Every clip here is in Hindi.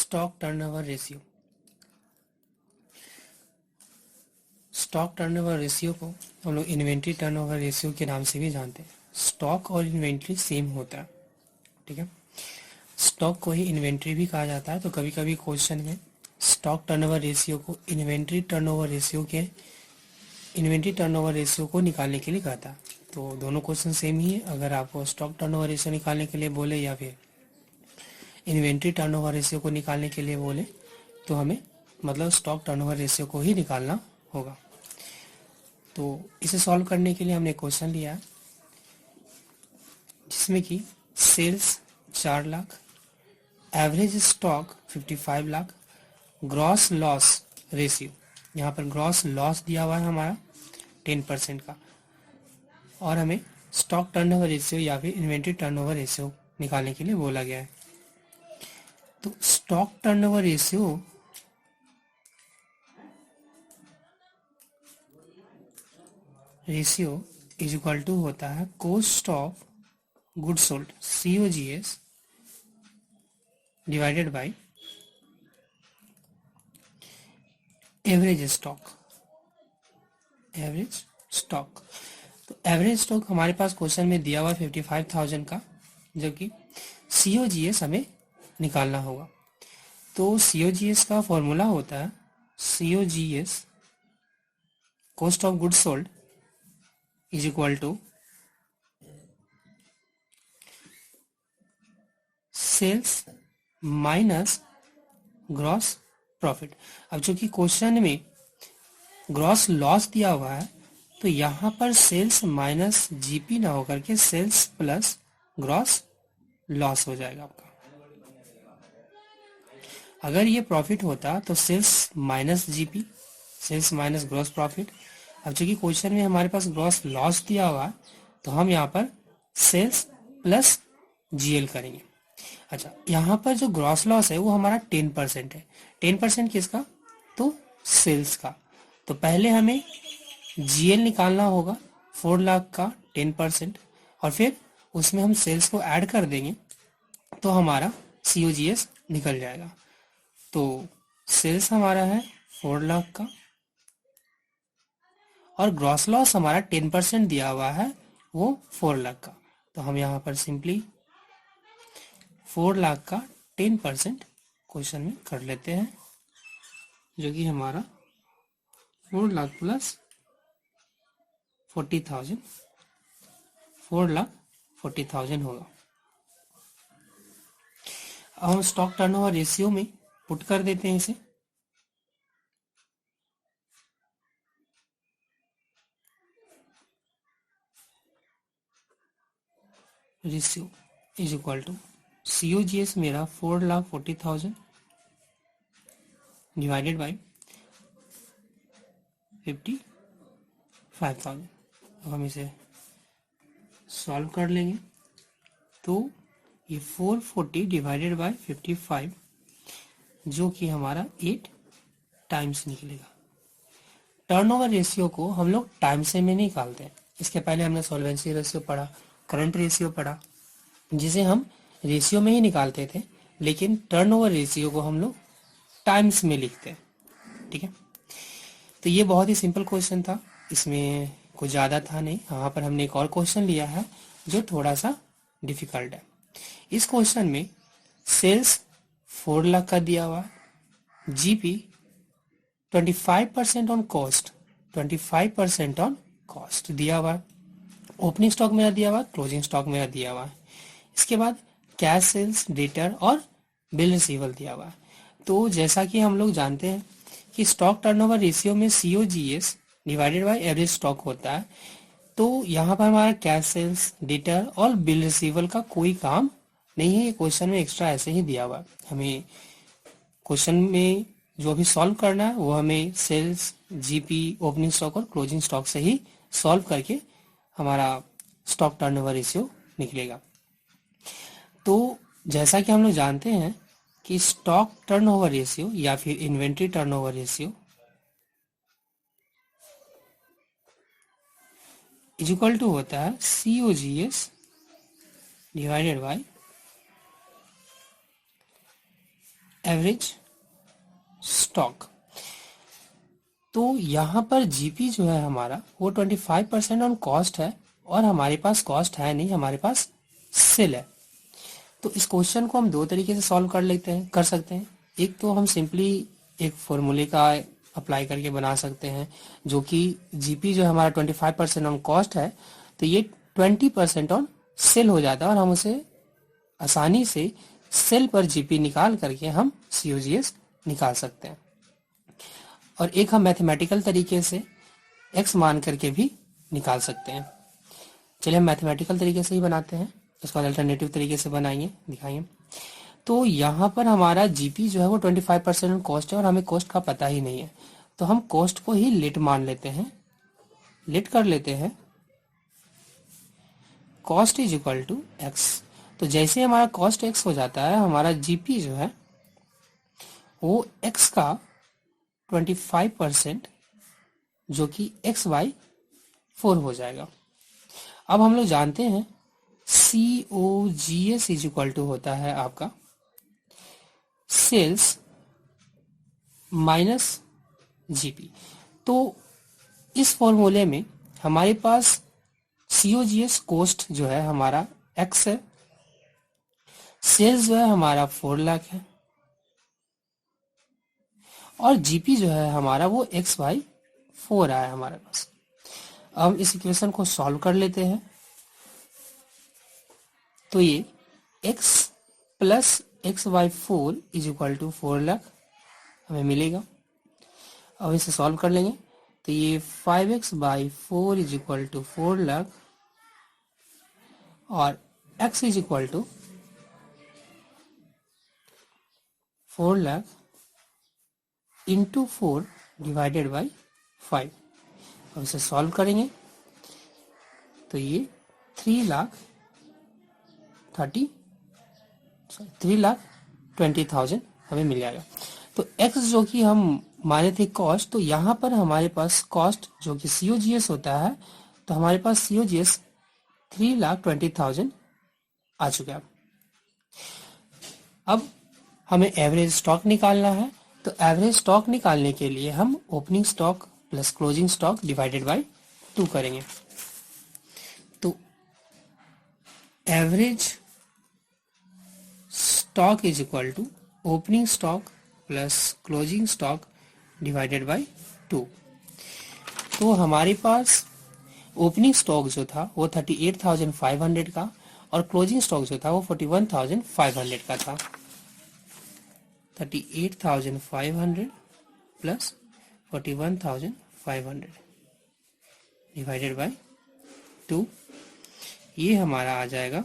Stock turnover ratio. Stock turnover ratio को हम लोग इन्वेंट्री टर्नओवर रेशियो के नाम से भी जानते हैं। स्टॉक और इन्वेंट्री सेम होता है, ठीक है। स्टॉक को ही इन्वेंट्री भी कहा जाता है, तो कभी कभी क्वेश्चन में स्टॉक टर्नओवर रेशियो को इन्वेंट्री टर्नओवर रेशियो को निकालने के लिए कहता है। तो दोनों क्वेश्चन सेम ही है। अगर आपको स्टॉक टर्नओवर रेशियो निकालने के लिए बोले या फिर इन्वेंट्री टर्नओवर रेशियो को निकालने के लिए बोले, तो हमें मतलब स्टॉक टर्नओवर रेशियो को ही निकालना होगा। तो इसे सॉल्व करने के लिए हमने क्वेश्चन लिया है जिसमें कि sales 4 lakh, average stock 55 lakh, gross loss ratio, यहाँ पर ग्रॉस लॉस दिया हुआ है हमारा 10% का, और हमें स्टॉक टर्नओवर रेशियो या फिर इन्वेंट्री टर्नओवर रेशियो निकालने के लिए बोला गया है। तो stock turnover ratio is equal to होता है cost of goods sold COGS divided by average stock. तो एवरेज स्टॉक हमारे पास क्वेश्चन में दिया हुआ 55,000 का, जबकि COGS हमें निकालना होगा। तो COGS का फॉर्मूला होता है COGS cost of goods sold is equal to sales minus gross profit. अब चूंकि क्वेश्चन में ग्रॉस लॉस दिया हुआ है, तो यहाँ पर सेल्स माइनस GP ना होकर के सेल्स प्लस ग्रॉस लॉस हो जाएगा आपका। अगर ये प्रॉफिट होता तो sales minus GP, sales minus gross profit. अब चूंकि क्वेश्चन में हमारे पास ग्रॉस लॉस दिया हुआ है, तो हम यहाँ पर सेल्स प्लस GL करेंगे। अच्छा, यहाँ पर जो ग्रॉस लॉस है वो हमारा 10% है। 10% किसका? तो सेल्स का। तो पहले हमें GL निकालना होगा 4 लाख का 10%, और फिर उसमें हम सेल्स को ऐड कर देंगे तो हमारा COGS निकल जाएगा। तो सेल्स हमारा है 4 लाख का, और ग्रॉस लॉस हमारा 10% दिया हुआ है वो 4 लाख का। तो हम यहाँ पर सिंपली 4 लाख का 10% क्वेश्चन में कर लेते हैं, जो कि हमारा 4 लाख प्लस 40,000, 4,40,000 होगा। अब हम स्टॉक टर्नओवर रेशियो में पुट कर देते हैं इसे। Ratio is equal to COGS मेरा 4,40,000 डिवाइडेड बाई 55,000। अब हम इसे सॉल्व कर लेंगे। तो ये 440 डिवाइडेड बाई 55, जो कि हमारा 8 टाइम्स निकलेगा। टर्नओवर रेशियो को हम लोग टाइम्स में निकालते हैं। इसके पहले हमने सॉल्वेंसी रेशियो पढ़ा, करंट रेशियो पढ़ा, जिसे हम रेशियो में ही निकालते थे, लेकिन टर्नओवर रेशियो को हम लोग टाइम्स में लिखते हैं, ठीक है। तो ये बहुत ही सिंपल क्वेश्चन था, इसमें कुछ ज़्यादा था नहीं। यहाँ पर हमने एक और क्वेश्चन लिया है जो थोड़ा सा डिफिकल्ट है। इस क्वेश्चन में सेल्स 4 लाख का दिया हुआ, GP 25% on cost, 25% on cost दिया हुआ, ओपनिंग स्टॉक मेरा दिया हुआ, क्लोजिंग स्टॉक मेरा दिया हुआ है। इसके बाद कैश सेल्स, डेटर और बिल रिसीवल दिया हुआ है। तो जैसा कि हम लोग जानते हैं कि स्टॉक टर्नओवर रेशियो में COGS divided by average stock होता है, तो यहाँ पर हमारा कैश सेल्स, डेटर और बिल रिसीवल का कोई काम नहीं है। क्वेश्चन में एक्स्ट्रा ऐसे ही दिया हुआ है। हमें क्वेश्चन में जो भी सॉल्व करना है वो हमें सेल्स, GP, ओपनिंग स्टॉक और क्लोजिंग स्टॉक से ही सॉल्व करके हमारा स्टॉक टर्नओवर रेशियो निकलेगा। तो जैसा कि हम लोग जानते हैं कि स्टॉक टर्नओवर रेशियो या फिर inventory turnover ratio is equal to होता है COGS divided by average stock. तो यहाँ पर जीपी जो है हमारा वो 25% ऑन कॉस्ट है, और हमारे पास कॉस्ट है नहीं, हमारे पास सेल है। तो इस क्वेश्चन को हम दो तरीके से सॉल्व कर सकते हैं। एक तो हम सिंपली एक फॉर्मूले का अप्लाई करके बना सकते हैं, जो कि जीपी जो हमारा 25% ऑन कॉस्ट है, तो ये 20% ऑन सेल हो जाता है, और हम उसे आसानी से सेल पर जीपी निकाल करके हम सीओजीएस निकाल सकते हैं। और एक हम मैथमेटिकल तरीके से एक्स मान करके भी निकाल सकते हैं। चलिए हम मैथमेटिकल तरीके से ही बनाते हैं, इसको अल्टरनेटिव तरीके से बनाएंगे, दिखाएंगे। तो यहाँ पर हमारा जीपी जो है वो 25% कॉस्ट है, और हमें कॉस्ट का पता ही नहीं है, तो हम कॉस्ट को ही लेट मान लेते हैं, लेट कर लेते हैं cost is equal to X. तो जैसे हमारा कॉस्ट एक्स हो जाता है, हमारा जीपी जो है वो एक्स का 25% जो कि एक्स बाई 4 हो जाएगा। अब हम लोग जानते हैं COGS इज इक्वल टू होता है आपका सेल्स माइनस जीपी। तो इस फॉर्मूले में हमारे पास COGS कॉस्ट जो है हमारा एक्स है, सेल्स जो है हमारा 4 लाख है, और जीपी जो है हमारा वो एक्स बाई 4 आया हमारे पास। अब हम इस इक्वेशन को सॉल्व कर लेते हैं। तो ये x plus X by 4 is equal to 4 lakh हमें मिलेगा। अब इसे सॉल्व कर लेंगे, तो ये 5x by 4 is equal to 4 lakh, और x is equal to 4 lakh into 4 divided by 5। अब इसे सॉल्व करेंगे, तो ये 3,20,000 हमें मिल जाएगा। तो x जो कि हम माने थे कॉस्ट, तो यहाँ पर हमारे पास कॉस्ट जो कि COGS होता है, तो हमारे पास COGS 3,20,000 आ चुका है। अब हमें एवरेज स्टॉक निकालना है, तो एवरेज स्टॉक निकालने के लिए हम opening stock plus closing stock divided by 2 करेंगे। तो average stock is equal to opening stock plus closing stock divided by 2। तो हमारे पास ओपनिंग स्टॉक जो था वो 38,500 का, और क्लोजिंग स्टॉक जो था वो 41,500 का था। 38,500 प्लस 41,500 डिवाइडेड बाय 2, ये हमारा आ जाएगा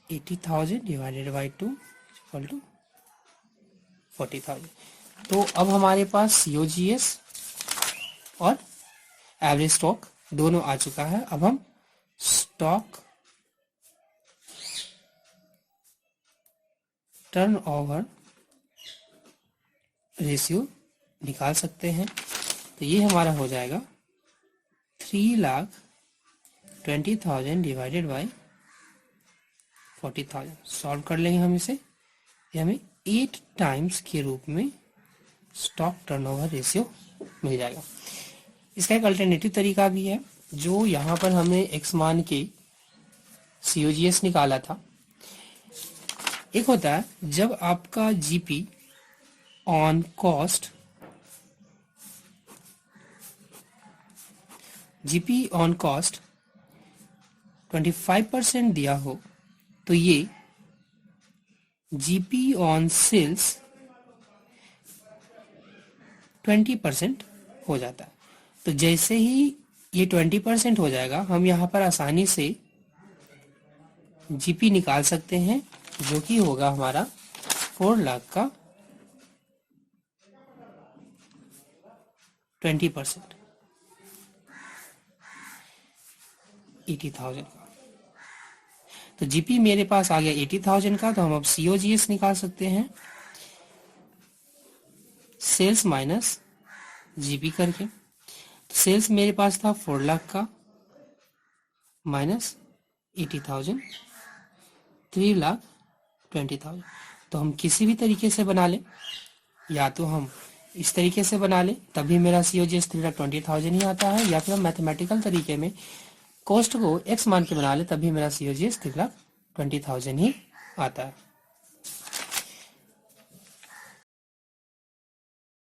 80,000 डिवाइडेड बाय 2 इक्वल टू 40,000। तो अब हमारे पास COGS और एवरेज स्टॉक दोनों आ चुका है। अब हम स्टॉक टर्नओवर रेशियो निकाल सकते हैं। तो ये हमारा हो जाएगा 3,20,000 डिवाइडेड बाई 40,000। सॉल्व कर लेंगे हम इसे, ये हमें 8 टाइम्स के रूप में स्टॉक टर्नओवर रेशियो मिल जाएगा। इसका एक अल्टरनेटिव तरीका भी है, जो यहाँ पर हमने x मान के COGS निकाला था। एक होता है जब आपका GP on cost, GP on cost 25% दिया हो, तो ये GP ऑन सेल्स 20% हो जाता है। तो जैसे ही ये 20% हो जाएगा, हम यहाँ पर आसानी से GP निकाल सकते हैं, जो कि होगा हमारा 4 लाख का 20%, 80,000 का। तो GP मेरे पास आ गया 80,000 का, तो हम अब COGS निकाल सकते हैं, सेल्स माइनस GP करके। तो सेल्स मेरे पास था 4 लाख का माइनस 80,000, 3,20,000। तो हम किसी भी तरीके से बना लें, या तो हम इस तरीके से बना लें तभी मेरा COGS 3,20,000 ही आता है, या फिर हम मैथमेटिकल तरीके में कॉस्ट को x मान के बना ले तभी मेरा COGS 3,20,000 ही आता है।